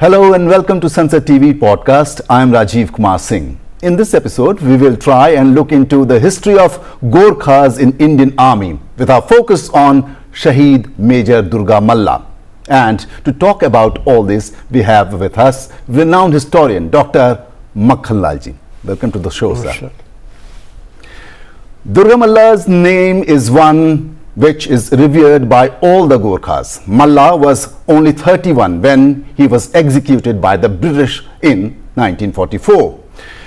Hello and welcome to Sunset TV podcast. I am Rajiv Kumar Singh. In this episode, we will try and look into the history of Gorkhas in Indian Army with our focus on Shaheed Major Durga Malla. And to talk about all this, we have with us renowned historian Dr. Makhan Lal ji. Welcome to the show, sir. Sure. Durga Malla's name is one which is revered by all the Gorkhas. Malla was only 31 when he was executed by the British in 1944.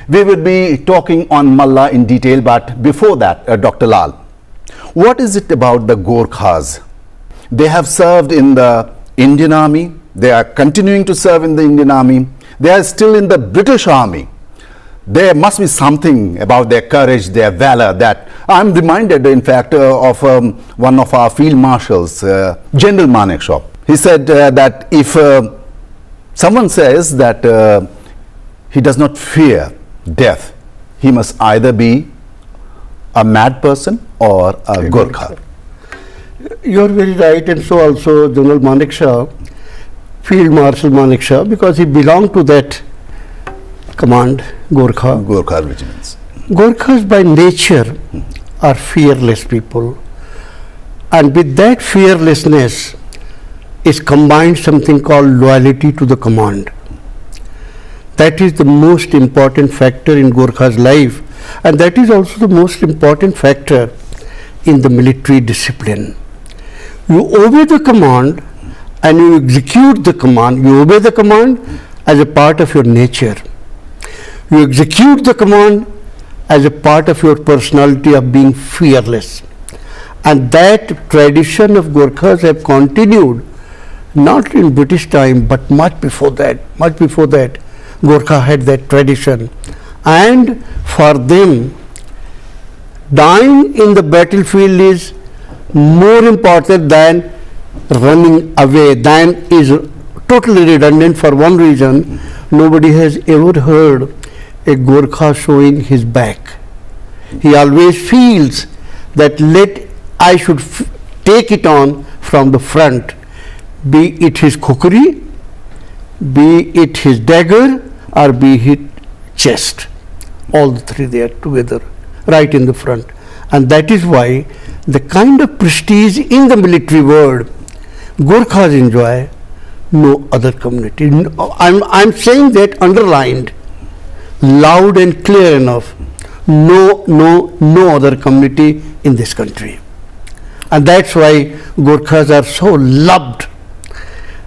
We will be talking on Malla in detail, but before that, Dr. Lal, what is it about the Gorkhas? They have served in the Indian Army, they are continuing to serve in the Indian Army, they are still in the British Army. There must be something about their courage, their valor that I'm reminded, in fact, of one of our field marshals, General Manekshaw. He said that if someone says that he does not fear death, he must either be a mad person or a Gorkha. You're very right, and so also General Manekshaw, Field Marshal Manekshaw, because he belonged to that command, Gorkha regiments. Gorkhas by nature are fearless people, and with that fearlessness is combined something called loyalty to the command. That is the most important factor in Gorkha's life, and that is also the most important factor in the military discipline. You obey the command and you execute the command. You obey the command as a part of your nature. You execute the command as a part of your personality of being fearless. And that tradition of Gorkhas have continued not in British time but much before that. Gorkha had that tradition. And for them, dying in the battlefield is more important than running away, than is totally redundant for one reason. Nobody has ever heard a Gorkha showing his back. He always feels that I should take it on from the front, be it his kukri, be it his dagger, or be it chest. All the three there together, right in the front. And that is why the kind of prestige in the military world Gorkhas enjoy, no other community. I'm saying that underlined, loud and clear enough. No other community in this country. And that's why Gorkhas are so loved.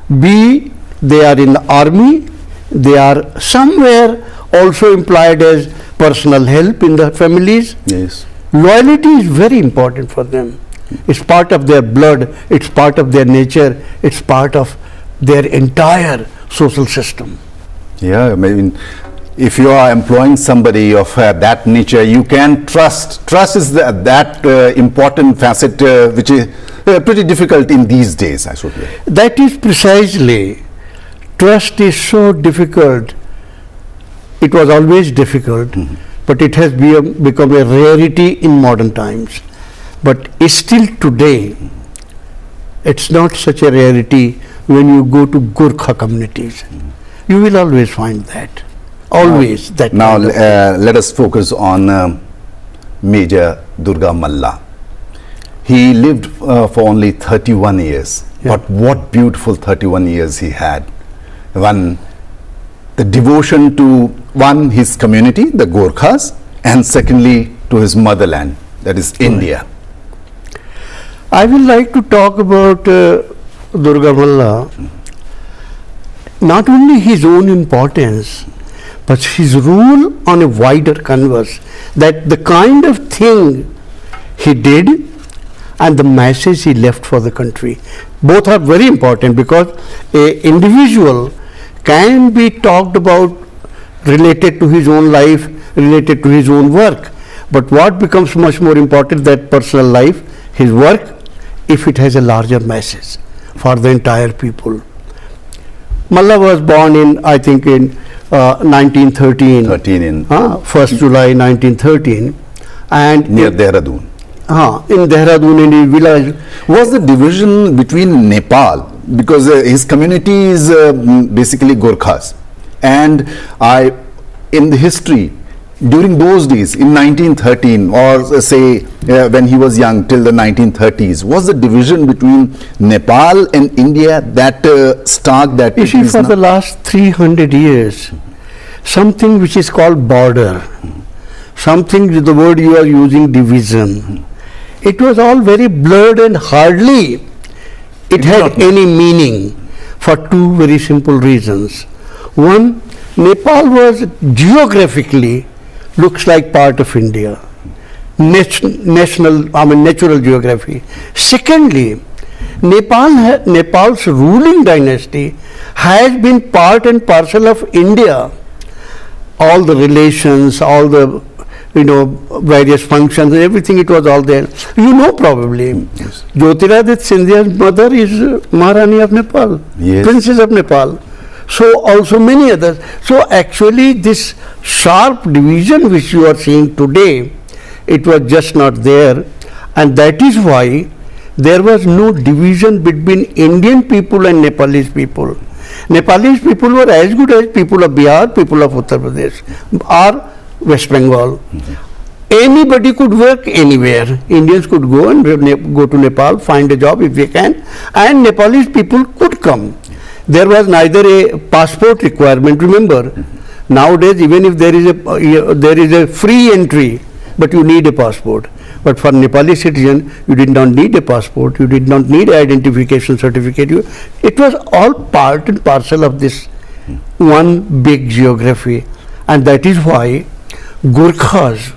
They are in the army, they are somewhere also employed as personal help in the families. Yes. Loyalty is very important for them. It's part of their blood, it's part of their nature, it's part of their entire social system. Yeah, I mean, if you are employing somebody of that nature, you can trust. Trust is that important facet which is pretty difficult in these days, I should say. That is precisely. Trust is so difficult. It was always difficult, but it has become a rarity in modern times. But still today, it's not such a rarity when you go to Gorkha communities. You will always find that. Always that. Now let us focus on Major Durga Malla. He lived for only 31 years. Yeah. But what beautiful 31 years he had. One, the devotion to his community, the Gorkhas, and secondly to his motherland, that is India. I would like to talk about Durga Malla, not only his own importance, but his rule on a wider canvas, that the kind of thing he did and the message he left for the country. Both are very important because an individual can be talked about related to his own life, related to his own work. But what becomes much more important, that personal life, his work, if it has a larger message for the entire people. Malla was born in, I think, in 1913. 1st July 1913. And near Dehradun. In Dehradun, in his village. Was the division between Nepal because his community is basically Gorkhas, and in the history during those days in 1913, or say when he was young till the 1930s, was the division between Nepal and India that stark that you see, for the last 300 years, something which is called border, something, the word you are using, division, it was all very blurred and hardly it had any meaning, for two very simple reasons. One, Nepal was geographically looks like part of India, natural geography. Secondly, Nepal's ruling dynasty has been part and parcel of India. All the relations, all the various functions, everything, it was all there. You know probably, yes. Jyotiraditya Scindia's mother is Maharani of Nepal, yes. Princess of Nepal. So also many others. So actually this sharp division which you are seeing today, it was just not there, and that is why there was no division between Indian people and Nepalese people. Nepalese people were as good as people of Bihar, people of Uttar Pradesh or West Bengal. Anybody could work anywhere. Indians could go and go to Nepal, find a job if they can, and Nepalese people could come. There was neither a passport requirement. Remember, nowadays even if there is a free entry, but you need a passport. But for Nepali citizen, you did not need a passport. You did not need identification certificate. It was all part and parcel of this one big geography, and that is why Gurkhas,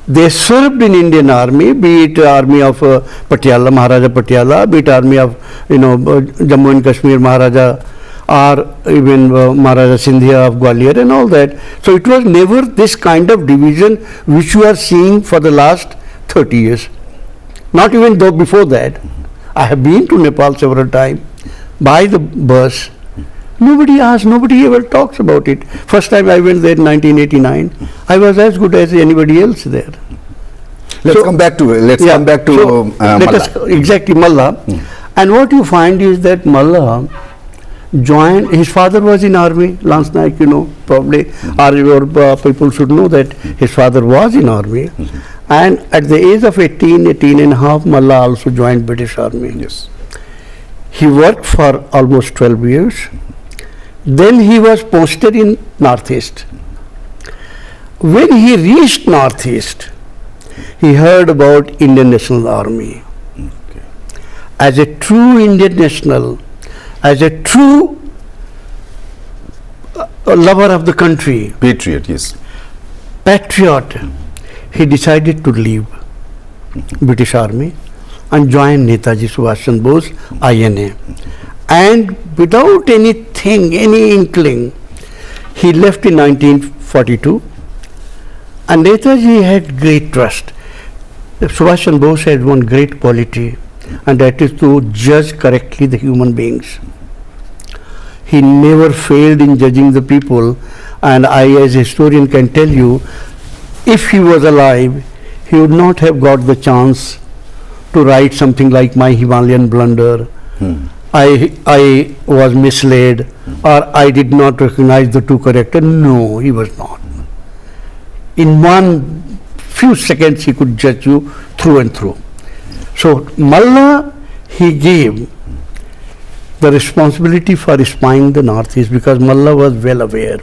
they served in Indian army, be it army of Patiala, Maharaja Patiala, be it army of Jammu and Kashmir Maharaja, or even Maharaja Sindhia of Gwalior and all that. So it was never this kind of division which you are seeing for the last 30 years. Not even though before that. I have been to Nepal several times by the bus. Nobody asks, nobody ever talks about it. First time I went there in 1989, I was as good as anybody else there. Let's come back to Malla. Exactly, Malla. And what you find is that Malla joined, his father was in army, Lance Naik, probably, or your people should know that his father was in army. And at the age of 18 and a half, Malla also joined British Army. Yes. He worked for almost 12 years. Then he was posted in Northeast. When he reached Northeast, he heard about Indian National Army. Okay. As a true Indian national, as a true lover of the country, patriot, yes, patriot, he decided to leave British Army and join Netaji Subhash Chandra Bose, INA. And without anything, any inkling, he left in 1942. And Netaji had great trust. Subhash Chandra Bose had one great quality, and that is to judge correctly the human beings. He never failed in judging the people, and I as a historian can tell you, if he was alive, he would not have got the chance to write something like My Himalayan Blunder, I was misled, or I did not recognize the two characters. No, he was not. In one few seconds he could judge you through and through. So Malla, he gave the responsibility for spying the Northeast, because Malla was well aware.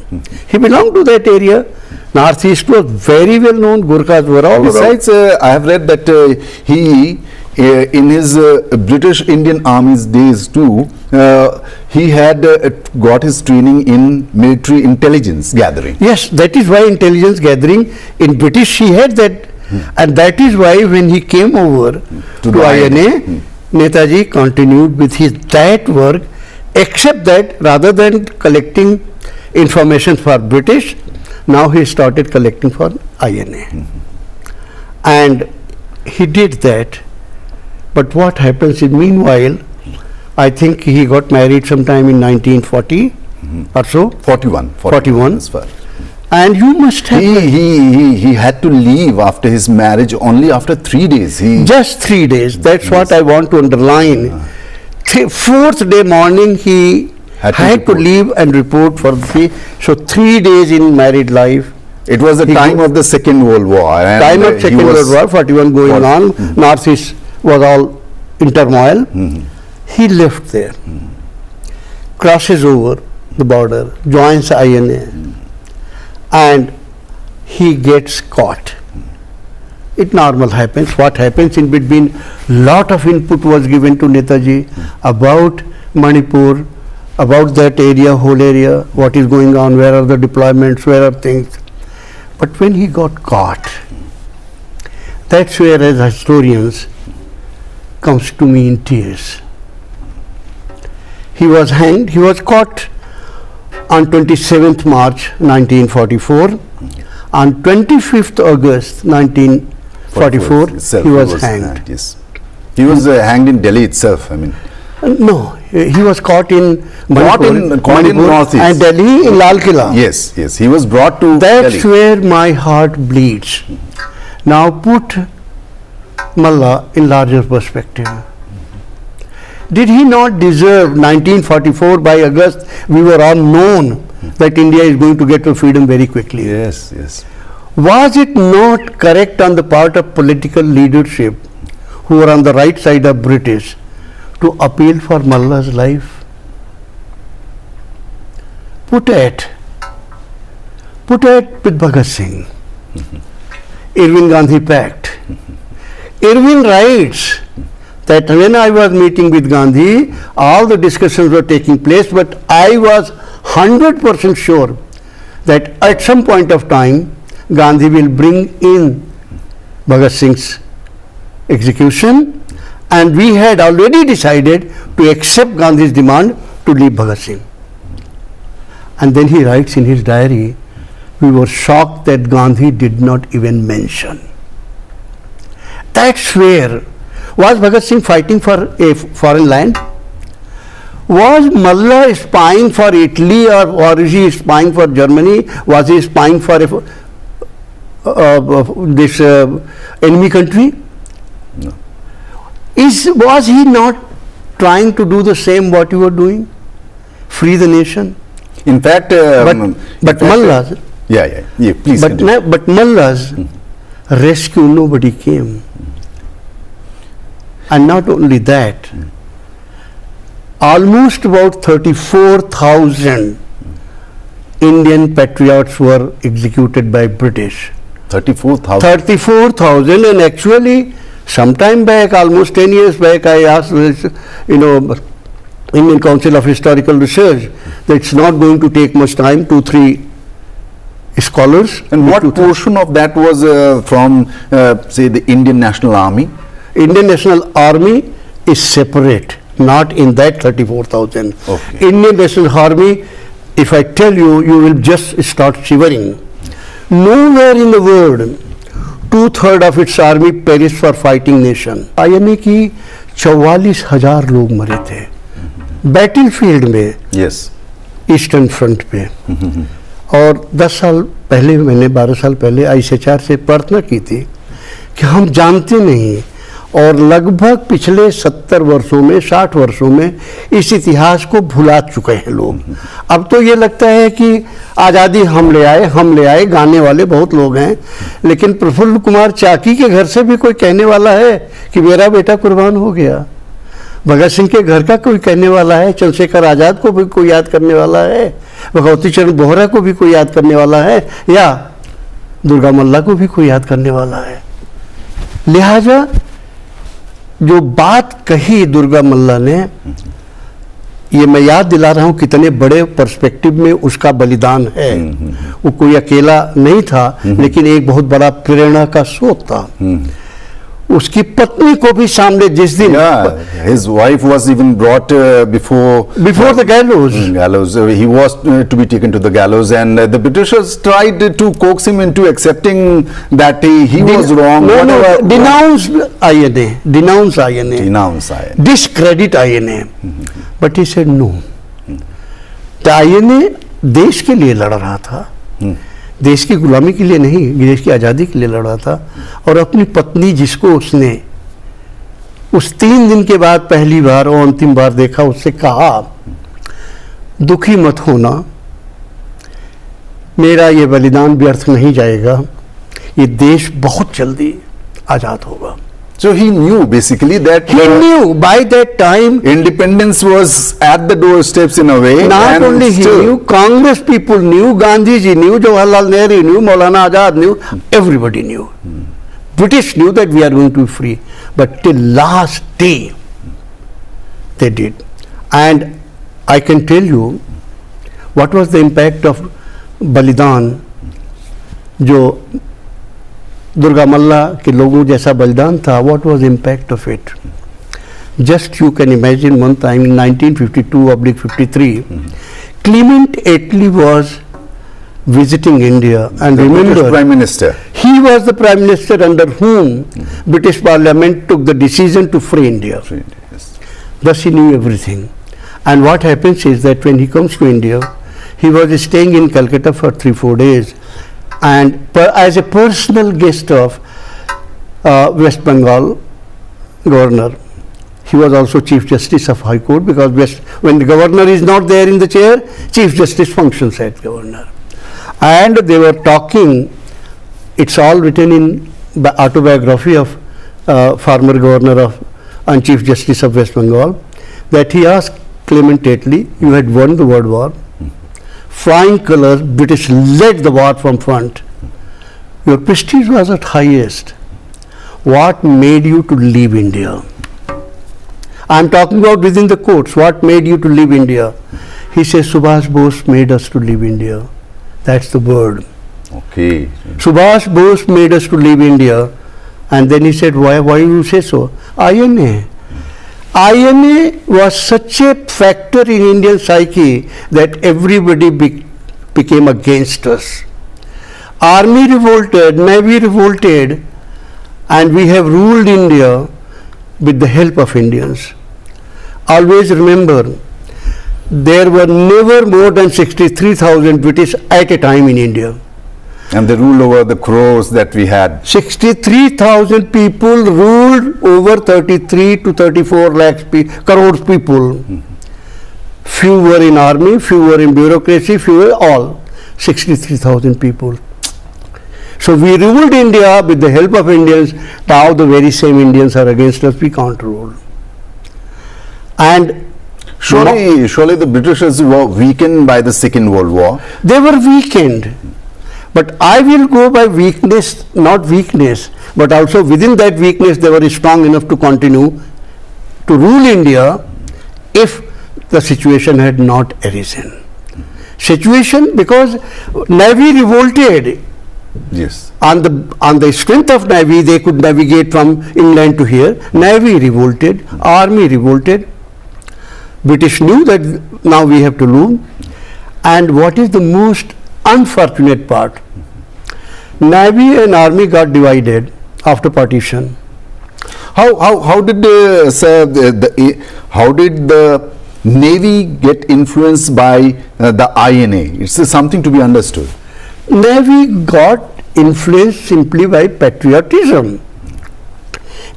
He belonged to that area. Northeast was very well known. Gurkhas were all Besides, I have read that he in his British Indian Army's days too, he had got his training in military intelligence gathering. Yes, that is why intelligence gathering in British he had that, and that is why when he came over to INA, Netaji continued with that work, except that rather than collecting information for British, now he started collecting for INA. And he did that. But what happens is, meanwhile, I think he got married sometime in 1940 or so. 41. And you must have... He had to leave after his marriage only after 3 days. Just 3 days. That's what I want to underline. Fourth day morning he had to leave and report for the so 3 days in married life. It was the time of the Second World War. And time of Second World War, 41 going on, Northeast was all in turmoil. He left there, crosses over the border, joins INA, and he gets caught. It normal happens. What happens in between? Lot of input was given to Netaji about Manipur, about that area, whole area, what is going on, where are the deployments, where are things. But when he got caught, that's where, as historians, comes to me in tears. He was hanged. He was caught on 27th March 1944. On 25th August 1944, he was hanged. Yes. He was hanged in Delhi itself, I mean. No, he was caught in Manipur, caught in Northeast. And Delhi in Lal Killa. Yes, yes. He was brought to That's Delhi. where my heart bleeds. Now put Malla in larger perspective. Did he not deserve 1944 by August? We were all known that India is going to get to freedom very quickly. Yes, yes. Was it not correct on the part of political leadership who were on the right side of British to appeal for Malla's life? Put it with Bhagat Singh, Irvin Gandhi Pact. Irvin writes that when I was meeting with Gandhi, all the discussions were taking place, but I was 100% sure that at some point of time, Gandhi will bring in Bhagat Singh's execution, and we had already decided to accept Gandhi's demand to leave Bhagat Singh. And then he writes in his diary, we were shocked that Gandhi did not even mention. That's where, was Bhagat Singh fighting for a foreign land? Was Malla spying for Italy, or is he spying for Germany? Was he spying for this enemy country? No. Was he not trying to do the same what you were doing? Free the nation? In fact, but Malla's, please continue. but Malla's rescue, nobody came. And not only that, almost about 34,000 Indian patriots were executed by British. 34,000? 34,000, and actually sometime back, almost 10 years back, I asked this, Indian Council of Historical Research that it's not going to take much time, 2-3 scholars. And what portion of that was from, say, the Indian National Army? Indian National Army is separate, not in that 34,000. Okay. Indian National Army, if I tell you, you will just start shivering. Nowhere in the world 2/3 of its army perished for fighting nation. INA की 44,000 लोग मरे थे battle field में, eastern front पे। और 10 साल पहले मैंने 12 साल पहले ICHR से प्रार्थना की थी कि हम जानते नहीं, और लगभग पिछले 70 वर्षों में 60 वर्षों में इस इतिहास को भुला चुके हैं लोग। अब तो ये लगता है कि आज़ादी हम ले आए, गाने वाले बहुत लोग हैं, लेकिन प्रफुल्ल कुमार चाकी के घर से भी कोई कहने वाला है कि मेरा बेटा कुर्बान हो गया? भगत सिंह के घर का कोई कहने वाला है? चंद्रशेखर आज़ाद को भी कोई याद करने वाला है? भगवती चरण बोहरा को भी कोई याद करने वाला है? या दुर्गा मल्ला को भी कोई याद करने वाला है? लिहाजा जो बात कही दुर्गा मल्ला ने, ये मैं याद दिला रहा हूँ कितने बड़े पर्सपेक्टिव में उसका बलिदान है। वो कोई अकेला नहीं था, लेकिन एक बहुत बड़ा प्रेरणा का स्रोत था। उसकी पत्नी को भी सामने जिस दिन, his wife was even brought before the gallows. He was to be taken to the gallows, and the Britishers tried to coax him into accepting that he was wrong. Denounce INA, discredit INA, but he said no. The INA देश के लिए लड़ रहा था, देश की गुलामी के लिए नहीं, देश की आज़ादी के लिए लड़ा था। और अपनी पत्नी जिसको उसने उस 3 दिन के बाद पहली बार और अंतिम बार देखा, उससे कहा दुखी मत होना, मेरा ये बलिदान व्यर्थ नहीं जाएगा, ये देश बहुत जल्दी आजाद होगा. So he knew basically that He knew by that time. independence was at the doorsteps in a way. Not and only he still- knew, Congress people knew, Gandhi ji knew, Jawaharlal Nehru knew, Maulana Azad knew, everybody knew. British knew that we are going to be free, but till last day they did. And I can tell you what was the impact of बलिदान, जो दुर्गा मल्ला के लोगों जैसा बलिदान था. What was the impact of it? Just you can imagine one time in 1952/53, Clement Attlee was visiting India, and The British remember, Prime Minister. he was the Prime Minister under whom British Parliament took the decision to free India. Yes. Thus he knew everything. And what happens is that when he comes to India, he was staying in Calcutta for 3-4 days, and as a personal guest of West Bengal governor. He was also Chief Justice of High Court, because when the governor is not there in the chair, Chief Justice functions as governor. And they were talking, it's all written in the autobiography of former governor of and Chief Justice of West Bengal, that he asked Clement Attlee, you had won the World War, flying colors, British led the war from front, your prestige was at highest, what made you to leave India? I am talking about within the courts, what made you to leave India? He says, Subhash Bose made us to leave India. That's the word. Okay. Subhash Bose made us to leave India. And then he said, why you say so? INA. INA was such a factor in Indian psyche that everybody became against us. Army revolted, Navy revolted, and we have ruled India with the help of Indians. Always remember, there were never more than 63,000 British at a time in India. And they ruled over the crores that we had. 63,000 people ruled over 33 to 34 lakhs crores people. Few were in army, few were in bureaucracy, few were all. 63,000 people. So we ruled India with the help of Indians. Now the very same Indians are against us. We can't rule. And Surely the Britishers were weakened by the Second World War. they were weakened. But I will go by weakness, not weakness, but also within that weakness they were strong enough to continue to rule India if the situation had not arisen. Situation, because Navy revolted. Yes. On the strength of Navy, they could navigate from England to here. Navy revolted, Army revolted. British knew that now we have to rule. And what is the most unfortunate part? Navy and Army got divided after partition. How did how did the Navy get influenced by the INA? It's something to be understood. Navy got influenced simply by patriotism.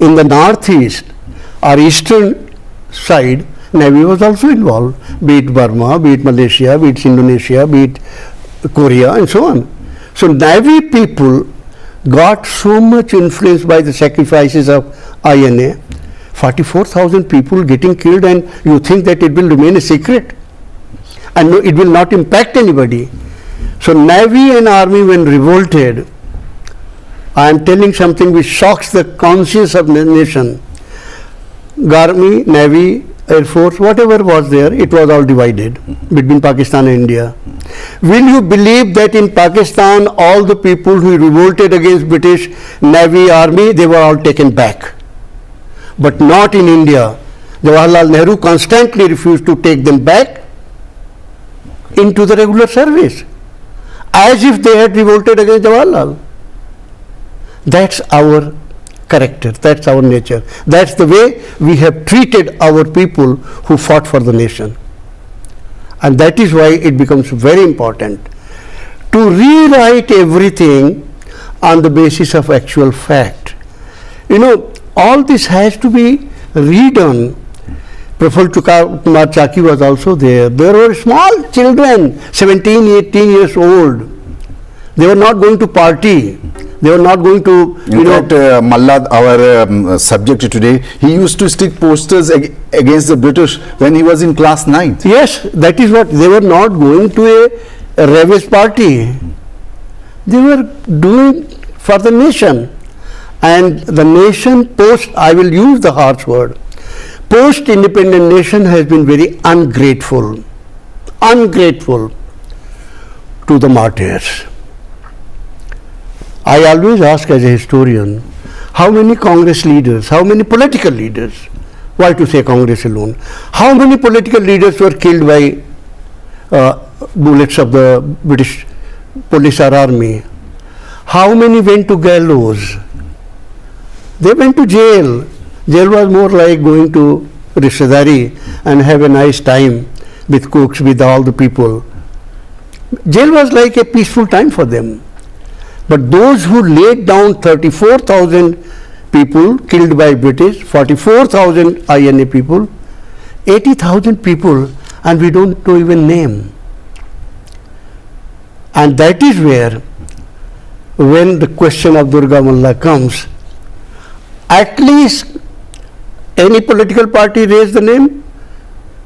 In the northeast or eastern side, Navy was also involved, be it Burma, be it Malaysia, be it Indonesia, be it Korea, and so on. So Navy people got so much influenced by the sacrifices of INA, 44,000 people getting killed, and you think that it will remain a secret? And no, it will not impact anybody. So Navy and Army, when revolted, I am telling something which shocks the conscience of the nation. Army, Navy, Air Force, whatever was there, it was all divided between Pakistan and India. Will you believe that in Pakistan, all the people who revolted against British Navy, Army, they were all taken back? But not in India. Jawaharlal Nehru constantly refused to take them back into the regular service, as if they had revolted against Jawaharlal. That's our character, that's our nature, that's the way we have treated our people who fought for the nation. And that is why it becomes very important to rewrite everything on the basis of actual fact. You know, all this has to be redone. Praful Kumar Chaki was also there. There were small children, 17, 18 years old. They were not going to party. They were not going to, In fact, Malla, our subject today, he used to stick posters against the British when he was in class 9th. Yes, that is what. They were not going to a ravish party. They were doing for the nation. And the nation post, I will use the harsh word, post-independent nation has been very ungrateful to the martyrs. I always ask as a historian, how many Congress leaders, how many political leaders, why to say Congress alone, how many political leaders were killed by bullets of the British police or army? How many went to gallows? They went to jail. Jail was more like going to Rishtedari and have a nice time with cooks, with all the people. Jail was like a peaceful time for them. But those who laid down 34,000 people killed by British, 44,000 INA people, 80,000 people, and we don't know even name. And that is where, when the question of Durga Malla comes, at least any political party raised the name,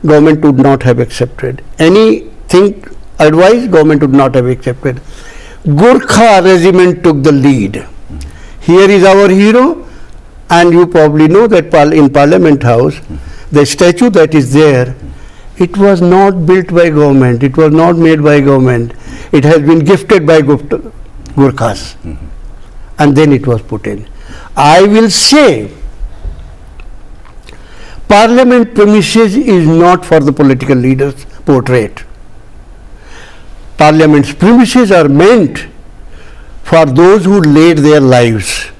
government would not have accepted. Anything advice, government would not have accepted. Gurkha regiment took the lead. Here is our hero, and you probably know that in Parliament House, the statue that is there, it was not built by government, it was not made by government, it has been gifted by Gurkhas, and then it was put in. I will say, Parliament premises is not for the political leaders' portrait. Parliament's premises are meant for those who laid their lives,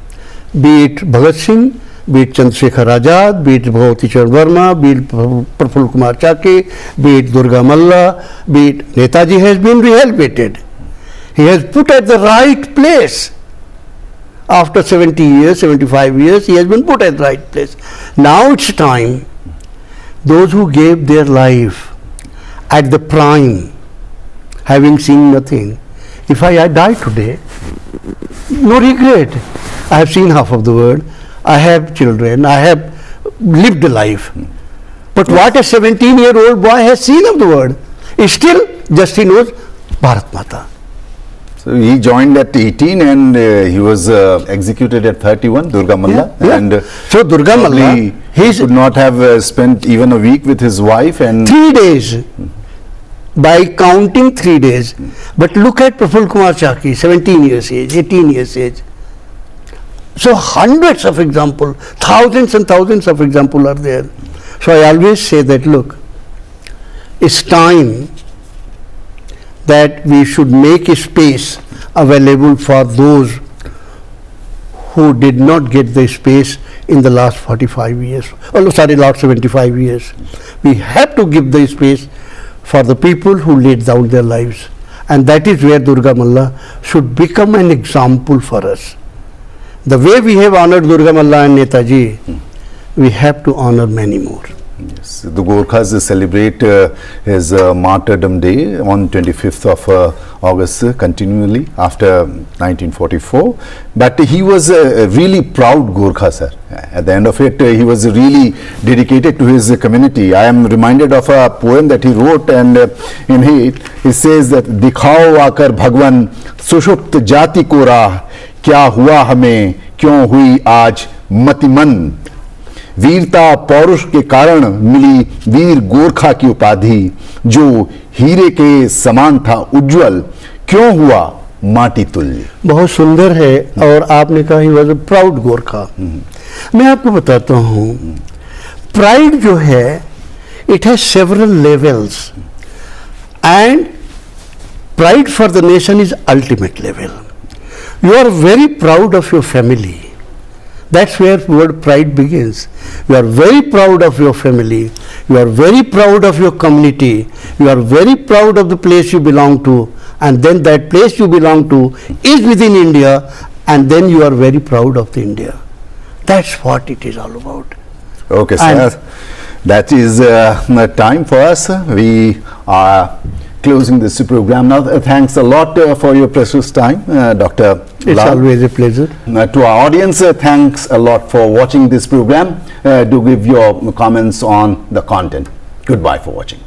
be it Bhagat Singh, be it Chandrasekhar Azad, be it Bhagwati Charan Verma, be it Praful Kumar Chaki, be it Durga Malla, be it Netaji has been rehabilitated. He has put at the right place. After 70 years, 75 years, he has been put at the right place. Now it's time, those who gave their life at the prime, having seen nothing. If I die today, no regret. I have seen half of the world. I have children. I have lived a life. But what a 17-year-old boy has seen of the world. Still, just he knows Bharat Mata. So he joined at 18 and he was executed at 31, Durga Malla. Yeah. And so Durga Malla, he could not have spent even a week with his wife. And 3 days. By counting 3 days. But look at Praful Kumar Chaki, 17 years age, 18 years age. So hundreds of examples, thousands and thousands of examples are there. So I always say that, look, it's time that we should make a space available for those who did not get the space in the last 45 years, last 75 years. We have to give the space for the people who laid down their lives. And that is where Durga Malla should become an example for us. The way we have honored Durga Malla and Netaji, we have to honor many more. Yes, the Gorkhas celebrate his martyrdom day on 25th of August continually after 1944. But he was a really proud Gorkha, sir. At the end of it, he was really dedicated to his community. I am reminded of a poem that he wrote, and in it, he says that दिखाओ आकर भगवन सुषुप्त जाति को राह, क्या हुआ हमें, क्यों हुई आज मतिमन, वीरता पौरुष के कारण मिली वीर गोरखा की उपाधि, जो हीरे के समान था उज्जवल, क्यों हुआ माटी तुल्य। बहुत सुंदर है। और आपने कहा he was a proud Gorkha. मैं आपको बताता हूँ, प्राइड जो है, it has several levels, and pride for the nation is ultimate level. You are very proud of your family. That's where word pride begins. You are very proud of your family. You are very proud of your community. You are very proud of the place you belong to. And then that place you belong to is within India. And then you are very proud of the India. That's what it is all about. Okay, And- sir. That is time for us. We are closing this program now. Thanks a lot for your precious time, Dr. It's Lal. always a pleasure. To our audience, thanks a lot for watching this program. Do give your comments on the content. Goodbye for watching.